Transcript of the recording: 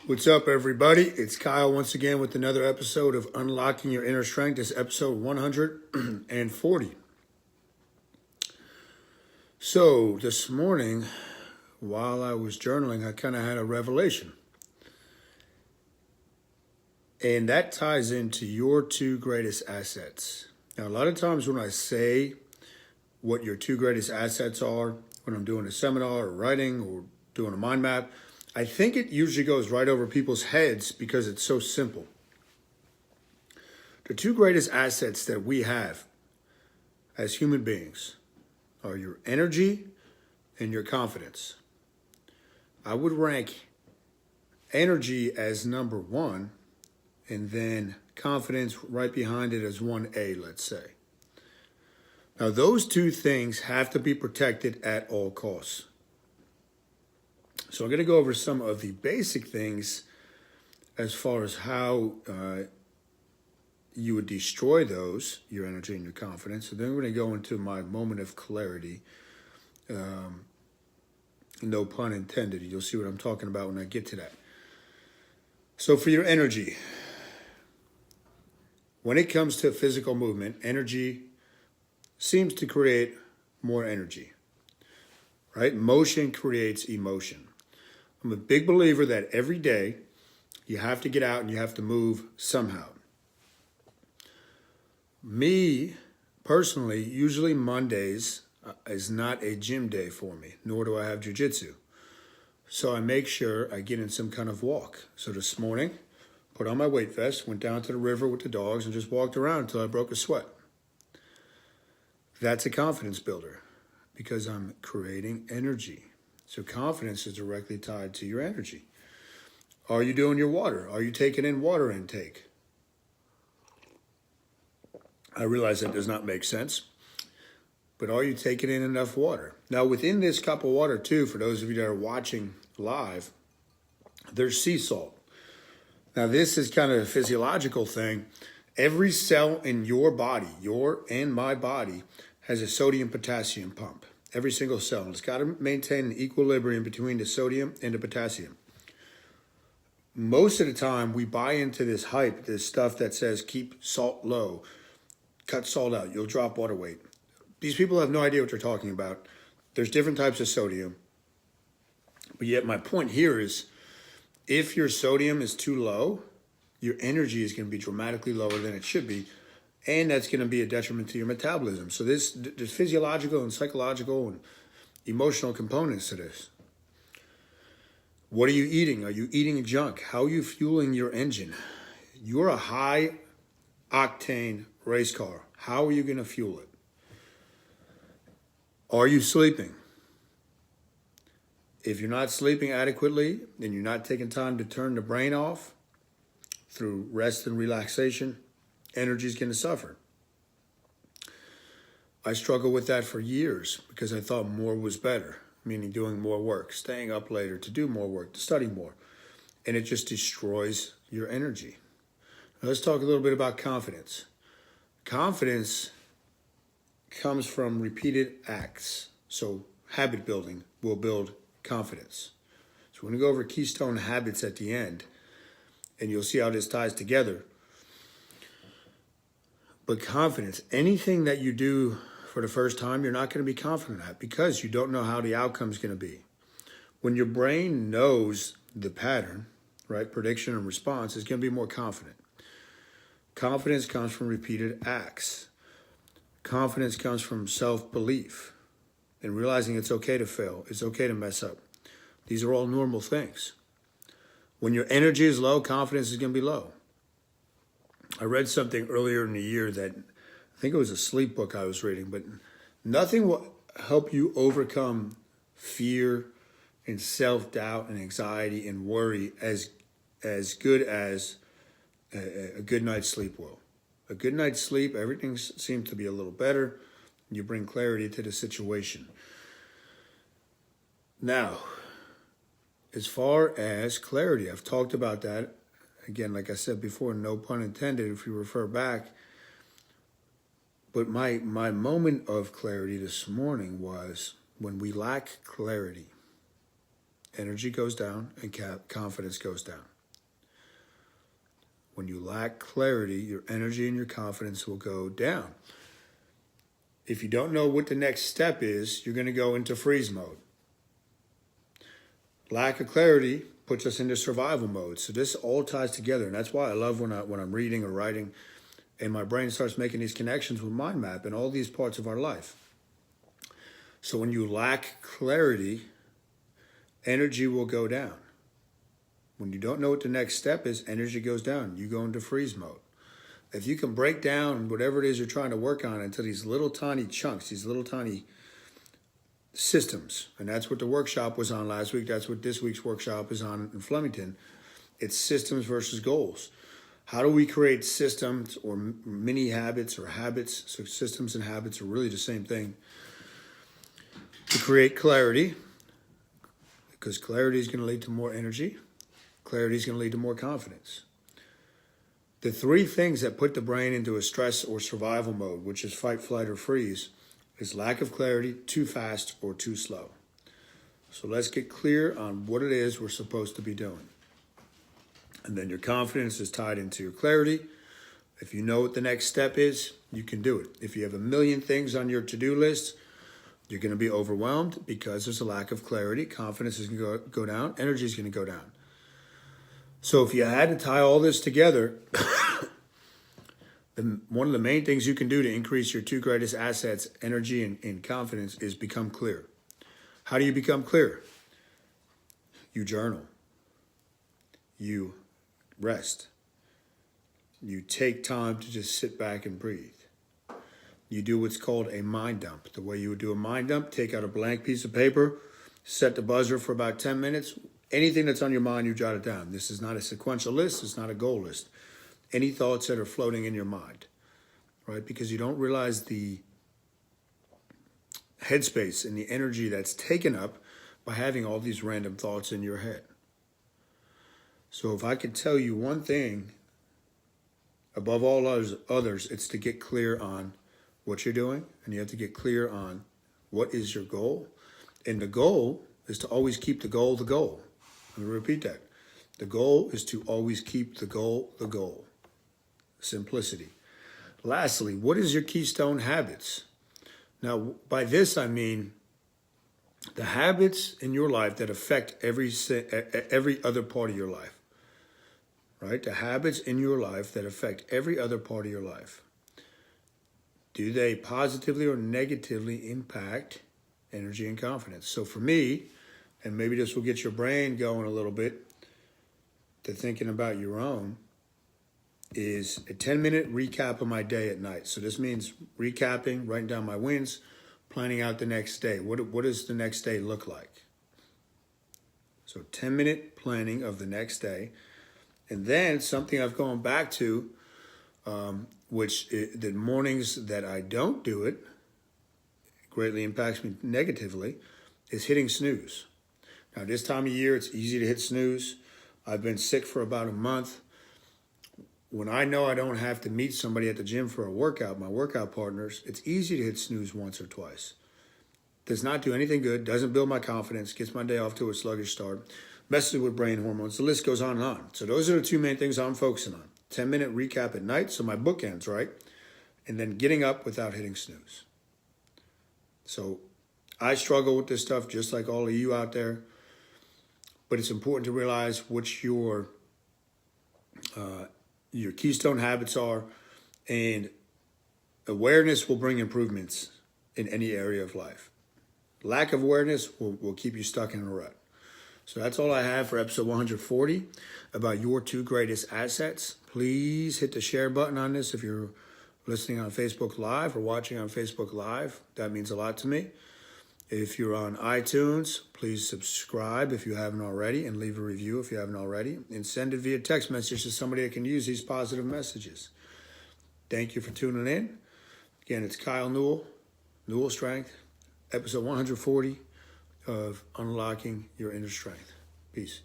What's up, everybody? It's Kyle once again with another episode of Unlocking Your Inner Strength. This is episode 140. So, this morning, while I was journaling, I kind of had a revelation. And that ties into your two greatest assets. Now, a lot of times when I say what your two greatest assets are, when I'm doing a seminar or writing or doing a mind map, I think it usually goes right over people's heads because it's so simple. The two greatest assets that we have as human beings are your energy and your confidence. I would rank energy as number one and then confidence right behind it as 1A, let's say. Now, those two things have to be protected at all costs. So I'm going to go over some of the basic things as far as how you would destroy those, your energy and your confidence. And then we're going to go into my moment of clarity. No pun intended. You'll see what I'm talking about when I get to that. So for your energy, when it comes to physical movement, energy seems to create more energy, right? Motion creates emotion. I'm a big believer that every day you have to get out and you have to move somehow. Me, personally, usually Mondays is not a gym day for me, nor do I have jiu-jitsu. So I make sure I get in some kind of walk. So this morning, put on my weight vest, went down to the river with the dogs and just walked around until I broke a sweat. That's a confidence builder because I'm creating energy. So confidence is directly tied to your energy. Are you doing your water? Are you taking in water intake? I realize that does not make sense, but are you taking in enough water? Now, within this cup of water, too, for those of you that are watching live, there's sea salt. Now, this is kind of a physiological thing. Every cell in your body, your and my body, has a sodium-potassium pump. Every single cell. And it's got to maintain an equilibrium between the sodium and the potassium. Most of the time, we buy into this hype, this stuff that says keep salt low, cut salt out, you'll drop water weight. These people have no idea what they're talking about. There's different types of sodium. But yet my point here is if your sodium is too low, your energy is going to be dramatically lower than it should be. And that's going to be a detriment to your metabolism. So there's physiological and psychological and emotional components to this. What are you eating? Are you eating junk? How are you fueling your engine? You're a high-octane race car. How are you going to fuel it? Are you sleeping? If you're not sleeping adequately and you're not taking time to turn the brain off through rest and relaxation, energy is going to suffer. I struggled with that for years because I thought more was better, meaning doing more work, staying up later to do more work, to study more. And it just destroys your energy. Now let's talk a little bit about confidence. Confidence comes from repeated acts. So habit building will build confidence. So we're going to go over keystone habits at the end, and you'll see how this ties together. But confidence, anything that you do for the first time, you're not going to be confident at because you don't know how the outcome is going to be. When your brain knows the pattern, right, prediction and response, it's going to be more confident. Confidence comes from repeated acts. Confidence comes from self-belief and realizing it's okay to fail. It's okay to mess up. These are all normal things. When your energy is low, confidence is going to be low. I read something earlier in the year that I think it was a sleep book I was reading, but nothing will help you overcome fear and self-doubt and anxiety and worry as good as a good night's sleep will. A good night's sleep, everything seems to be a little better. You bring clarity to the situation. Now, as far as clarity, I've talked about that. Again, like I said before, no pun intended if you refer back. But my moment of clarity this morning was when we lack clarity, energy goes down and confidence goes down. When you lack clarity, your energy and your confidence will go down. If you don't know what the next step is, you're going to go into freeze mode. Lack of clarity puts us into survival mode. So this all ties together. And that's why I love when I'm reading or writing and my brain starts making these connections with mind map and all these parts of our life. So when you lack clarity, energy will go down. When you don't know what the next step is, energy goes down. You go into freeze mode. If you can break down whatever it is you're trying to work on into these little tiny chunks, these little tiny systems, and that's what the workshop was on last week. That's what this week's workshop is on in Flemington. It's systems versus goals. How do we create systems or mini habits or habits? So systems and habits are really the same thing. To create clarity, because clarity is going to lead to more energy. Clarity is going to lead to more confidence. The three things that put the brain into a stress or survival mode, which is fight, flight, or freeze, is lack of clarity, too fast, or too slow. So let's get clear on what it is we're supposed to be doing. And then your confidence is tied into your clarity. If you know what the next step is, you can do it. If you have a million things on your to-do list, you're going to be overwhelmed because there's a lack of clarity. Confidence is going to go down. Energy is going to go down. So if you had to tie all this together, then one of the main things you can do to increase your two greatest assets, energy and confidence, is become clear. How do you become clear? You journal. You rest. You take time to just sit back and breathe. You do what's called a mind dump. The way you would do a mind dump, take out a blank piece of paper, set the buzzer for about 10 minutes. Anything that's on your mind, you jot it down. This is not a sequential list. It's not a goal list. Any thoughts that are floating in your mind, right? Because you don't realize the headspace and the energy that's taken up by having all these random thoughts in your head. So if I could tell you one thing, above all others, it's to get clear on what you're doing, and you have to get clear on what is your goal. And the goal is to always keep the goal the goal. Let me repeat that. The goal is to always keep the goal the goal. Simplicity. Lastly, what is your keystone habits? Now, by this I mean the habits in your life that affect every other part of your life. Right? The habits in your life that affect every other part of your life. Do they positively or negatively impact energy and confidence? So for me, and maybe this will get your brain going a little bit to thinking about your own, is a 10-minute recap of my day at night. So this means recapping, writing down my wins, planning out the next day. What does the next day look like? So 10-minute planning of the next day. And then something I've gone back to, the mornings that I don't do it, greatly impacts me negatively, is hitting snooze. Now, this time of year, it's easy to hit snooze. I've been sick for about a month. When I know I don't have to meet somebody at the gym for a workout, my workout partners, it's easy to hit snooze once or twice. Does not do anything good, doesn't build my confidence, gets my day off to a sluggish start, messes with brain hormones. The list goes on and on. So those are the two main things I'm focusing on. 10-minute recap at night, so my bookends, right? And then getting up without hitting snooze. So I struggle with this stuff just like all of you out there. But it's important to realize what your keystone habits are. And awareness will bring improvements in any area of life. Lack of awareness will keep you stuck in a rut. So that's all I have for episode 140 about your two greatest assets. Please hit the share button on this if you're listening on Facebook Live or watching on Facebook Live. That means a lot to me. If you're on iTunes, please subscribe if you haven't already and leave a review if you haven't already. And send it via text message to somebody that can use these positive messages. Thank you for tuning in. Again, it's Kyle Newell, Newell Strength, episode 140 of Unlocking Your Inner Strength. Peace.